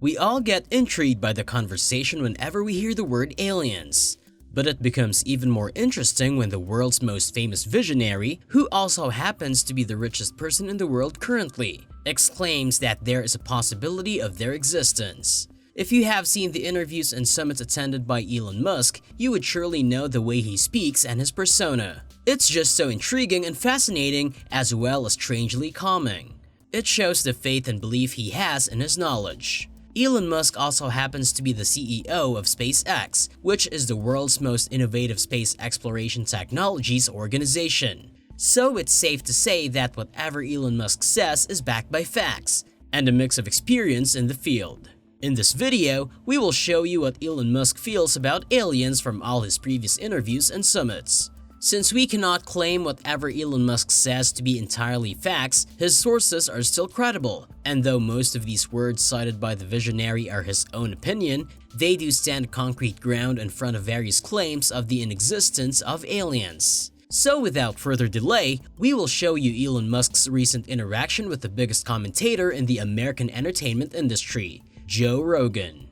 We all get intrigued by the conversation whenever we hear the word aliens. But it becomes even more interesting when the world's most famous visionary, who also happens to be the richest person in the world currently, exclaims that there is a possibility of their existence. If you have seen the interviews and summits attended by Elon Musk, you would surely know the way he speaks and his persona. It's just so intriguing and fascinating, as well as strangely calming. It shows the faith and belief he has in his knowledge. Elon Musk also happens to be the CEO of SpaceX, which is the world's most innovative space exploration technologies organization. So it's safe to say that whatever Elon Musk says is backed by facts and a mix of experience in the field. In this video, we will show you what Elon Musk feels about aliens from all his previous interviews and summits. Since we cannot claim whatever Elon Musk says to be entirely facts, his sources are still credible, and though most of these words cited by the visionary are his own opinion, they do stand concrete ground in front of various claims of the inexistence of aliens. So without further delay, we will show you Elon Musk's recent interaction with the biggest commentator in the American entertainment industry, Joe Rogan.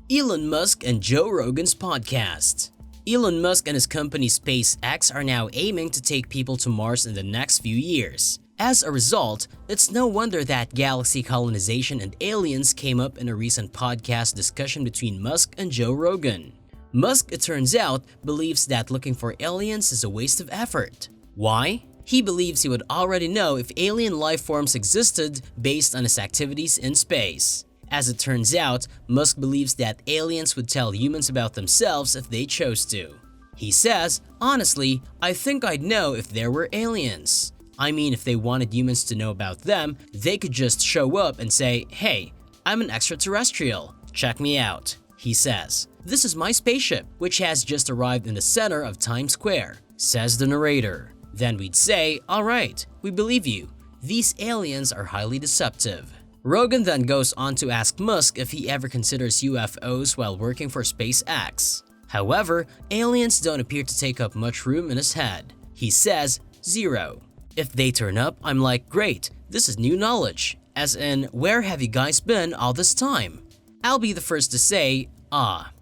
Elon Musk and Joe Rogan's podcast. Elon Musk and his company SpaceX are now aiming to take people to Mars in the next few years. As a result, it's no wonder that galaxy colonization and aliens came up in a recent podcast discussion between Musk and Joe Rogan. Musk, it turns out, believes that looking for aliens is a waste of effort. Why? He believes he would already know if alien life forms existed based on his activities in space. As it turns out, Musk believes that aliens would tell humans about themselves if they chose to. He says, "Honestly, I think I'd know if there were aliens. I mean, if they wanted humans to know about them, they could just show up and say, 'Hey, I'm an extraterrestrial. Check me out,'" he says. "This is my spaceship, which has just arrived in the center of Times Square," says the narrator. Then we'd say, "Alright, we believe you. These aliens are highly deceptive." Rogan then goes on to ask Musk if he ever considers UFOs while working for SpaceX. However, aliens don't appear to take up much room in his head. He says, "Zero. If they turn up, I'm like, great, this is new knowledge. As in, where have you guys been all this time? I'll be the first to say,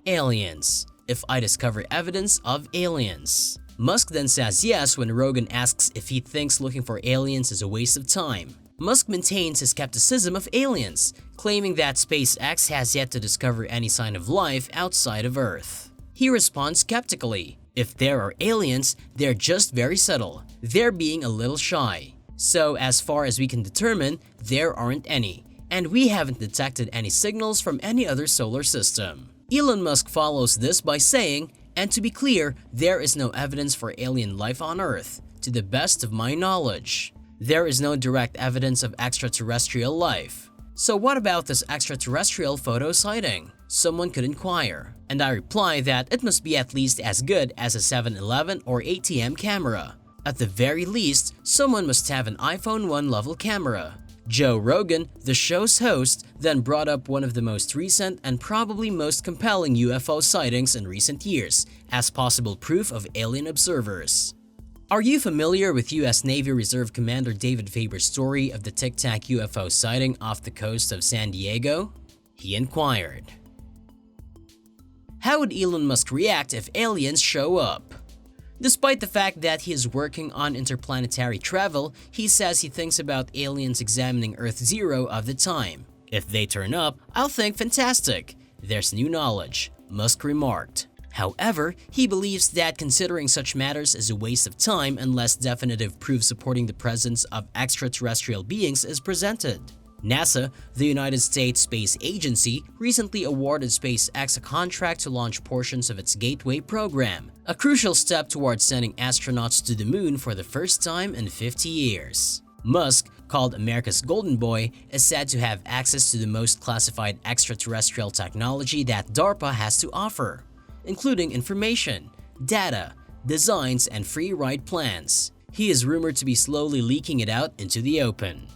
aliens, if I discover evidence of aliens." Musk then says yes when Rogan asks if he thinks looking for aliens is a waste of time. Musk maintains his skepticism of aliens, claiming that SpaceX has yet to discover any sign of life outside of Earth. He responds skeptically, "If there are aliens, they're just very subtle. They're being a little shy. So as far as we can determine, there aren't any, and we haven't detected any signals from any other solar system." Elon Musk follows this by saying, "And to be clear, there is no evidence for alien life on Earth, to the best of my knowledge. There is no direct evidence of extraterrestrial life. So what about this extraterrestrial photo sighting?" someone could inquire. And I reply that it must be at least as good as a 7-Eleven or ATM camera. At the very least, someone must have an iPhone 1 level camera. Joe Rogan, the show's host, then brought up one of the most recent and probably most compelling UFO sightings in recent years as possible proof of alien observers. Are you familiar with U.S. Navy Reserve Commander David Faber's story of the Tic Tac UFO sighting off the coast of San Diego? He inquired. How would Elon Musk react if aliens show up? Despite the fact that he is working on interplanetary travel, he says he thinks about aliens examining Earth Zero of the time. "If they turn up, I'll think fantastic. There's new knowledge," Musk remarked. However, he believes that considering such matters is a waste of time unless definitive proof supporting the presence of extraterrestrial beings is presented. NASA, the United States Space Agency, recently awarded SpaceX a contract to launch portions of its Gateway program, a crucial step towards sending astronauts to the moon for the first time in 50 years. Musk, called America's Golden Boy, is said to have access to the most classified extraterrestrial technology that DARPA has to offer, including information, data, designs, and free ride plans. He is rumored to be slowly leaking it out into the open.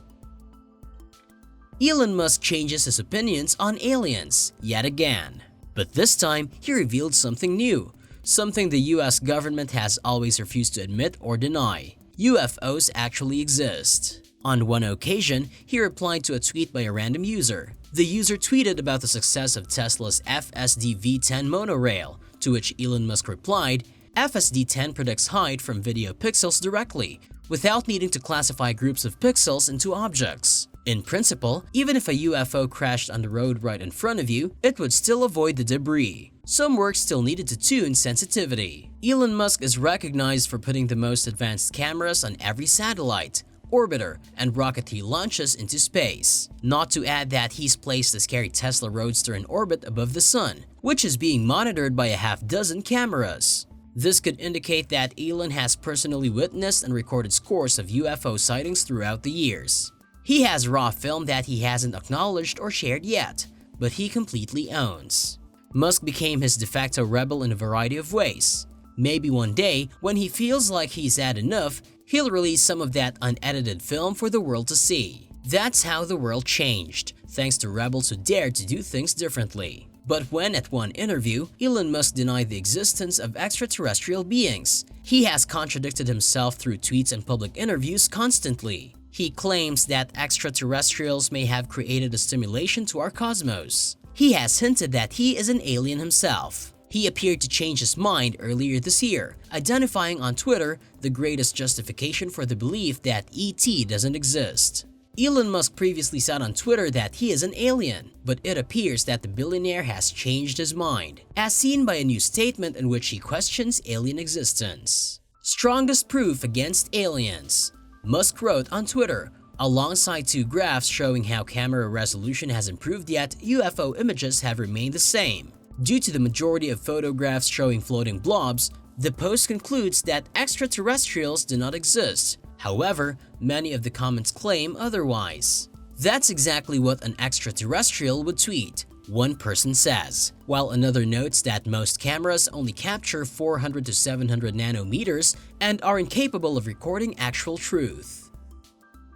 Elon Musk changes his opinions on aliens yet again. But this time, he revealed something new, something the US government has always refused to admit or deny. UFOs actually exist. On one occasion, he replied to a tweet by a random user. The user tweeted about the success of Tesla's FSD V10 monorail, to which Elon Musk replied, FSD-10 predicts height from video pixels directly, without needing to classify groups of pixels into objects. In principle, even if a UFO crashed on the road right in front of you, it would still avoid the debris. Some work still needed to tune sensitivity. Elon Musk is recognized for putting the most advanced cameras on every satellite, orbiter, and rocket he launches into space. Not to add that he's placed the scary Tesla Roadster in orbit above the sun, which is being monitored by a half-dozen cameras. This could indicate that Elon has personally witnessed and recorded scores of UFO sightings throughout the years. He has raw film that he hasn't acknowledged or shared yet, but he completely owns. Musk became his de facto rebel in a variety of ways. Maybe one day, when he feels like he's had enough, he'll release some of that unedited film for the world to see. That's how the world changed, thanks to rebels who dared to do things differently. But when at one interview, Elon Musk denied the existence of extraterrestrial beings, he has contradicted himself through tweets and public interviews constantly. He claims that extraterrestrials may have created a stimulation to our cosmos. He has hinted that he is an alien himself. He appeared to change his mind earlier this year, identifying on Twitter the greatest justification for the belief that ET doesn't exist. Elon Musk previously said on Twitter that he is an alien, but it appears that the billionaire has changed his mind, as seen by a new statement in which he questions alien existence. Strongest proof against aliens, Musk wrote on Twitter, alongside two graphs showing how camera resolution has improved yet UFO images have remained the same. Due to the majority of photographs showing floating blobs, the post concludes that extraterrestrials do not exist. However, many of the comments claim otherwise. That's exactly what an extraterrestrial would tweet, one person says, while another notes that most cameras only capture 400 to 700 nanometers and are incapable of recording actual truth.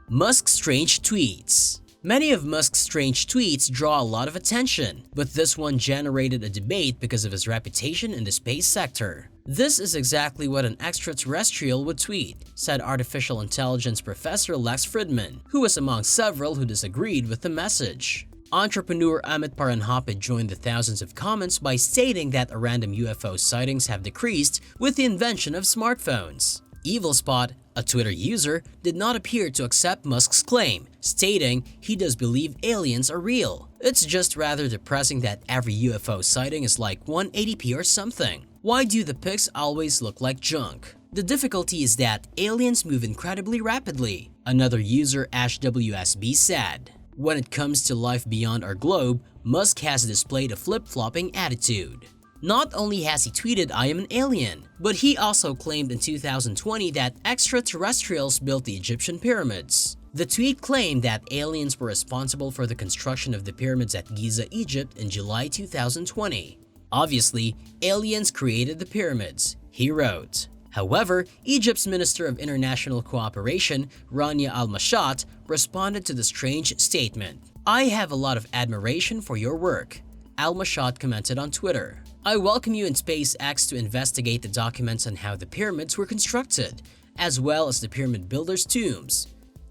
Musk's strange tweets. Many of Musk's strange tweets draw a lot of attention, but this one generated a debate because of his reputation in the space sector. This is exactly what an extraterrestrial would tweet, said artificial intelligence professor Lex Fridman, who was among several who disagreed with the message. Entrepreneur Amit Paranhapid joined the thousands of comments by stating that random UFO sightings have decreased with the invention of smartphones. EvilSpot, a Twitter user, did not appear to accept Musk's claim, stating he does believe aliens are real. It's just rather depressing that every UFO sighting is like 180p or something. Why do the pics always look like junk? The difficulty is that aliens move incredibly rapidly, another user Ash WSB said. When it comes to life beyond our globe, Musk has displayed a flip-flopping attitude. Not only has he tweeted "I am an alien," but he also claimed in 2020 that extraterrestrials built the Egyptian pyramids. The tweet claimed that aliens were responsible for the construction of the pyramids at Giza, Egypt in July 2020. Obviously, aliens created the pyramids, he wrote. However, Egypt's Minister of International Cooperation, Rania Al-Mashat, responded to the strange statement. "I have a lot of admiration for your work," Al-Mashat commented on Twitter. "I welcome you in SpaceX to investigate the documents on how the pyramids were constructed, as well as the pyramid builders' tombs.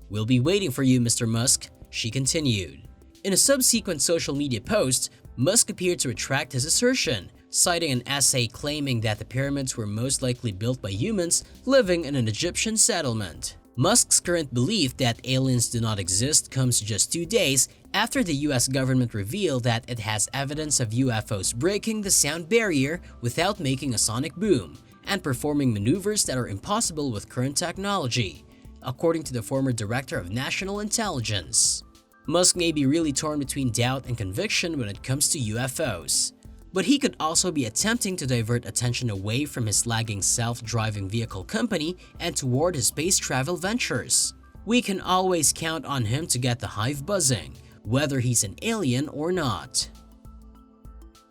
We'll be waiting for you, Mr. Musk," she continued. In a subsequent social media post, Musk appeared to retract his assertion, citing an essay claiming that the pyramids were most likely built by humans living in an Egyptian settlement. Musk's current belief that aliens do not exist comes just 2 days after the US government revealed that it has evidence of UFOs breaking the sound barrier without making a sonic boom and performing maneuvers that are impossible with current technology, according to the former director of national intelligence. Musk may be really torn between doubt and conviction when it comes to UFOs. But he could also be attempting to divert attention away from his lagging self-driving vehicle company and toward his space travel ventures. We can always count on him to get the hive buzzing, whether he's an alien or not.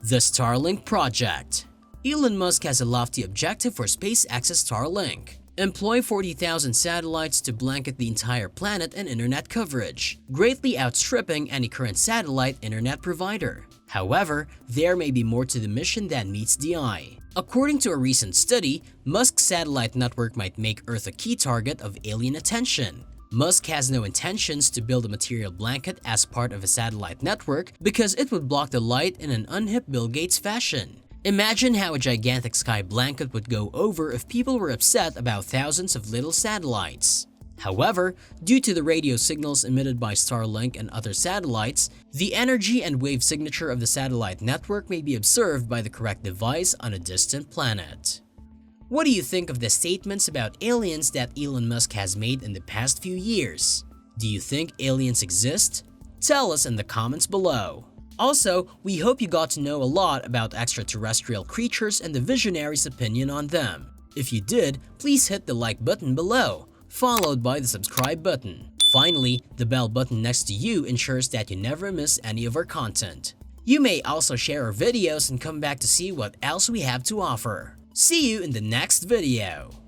The Starlink Project. Elon Musk has a lofty objective for SpaceX's Starlink. Employ 40,000 satellites to blanket the entire planet in internet coverage, greatly outstripping any current satellite internet provider. However, there may be more to the mission than meets the eye. According to a recent study, Musk's satellite network might make Earth a key target of alien attention. Musk has no intentions to build a material blanket as part of a satellite network because it would block the light in an unhip Bill Gates fashion. Imagine how a gigantic sky blanket would go over if people were upset about thousands of little satellites. However, due to the radio signals emitted by Starlink and other satellites, the energy and wave signature of the satellite network may be observed by the correct device on a distant planet. What do you think of the statements about aliens that Elon Musk has made in the past few years? Do you think aliens exist? Tell us in the comments below. Also, we hope you got to know a lot about extraterrestrial creatures and the visionary's opinion on them. If you did, please hit the like button below, followed by the subscribe button. Finally, the bell button next to you ensures that you never miss any of our content. You may also share our videos and come back to see what else we have to offer. See you in the next video.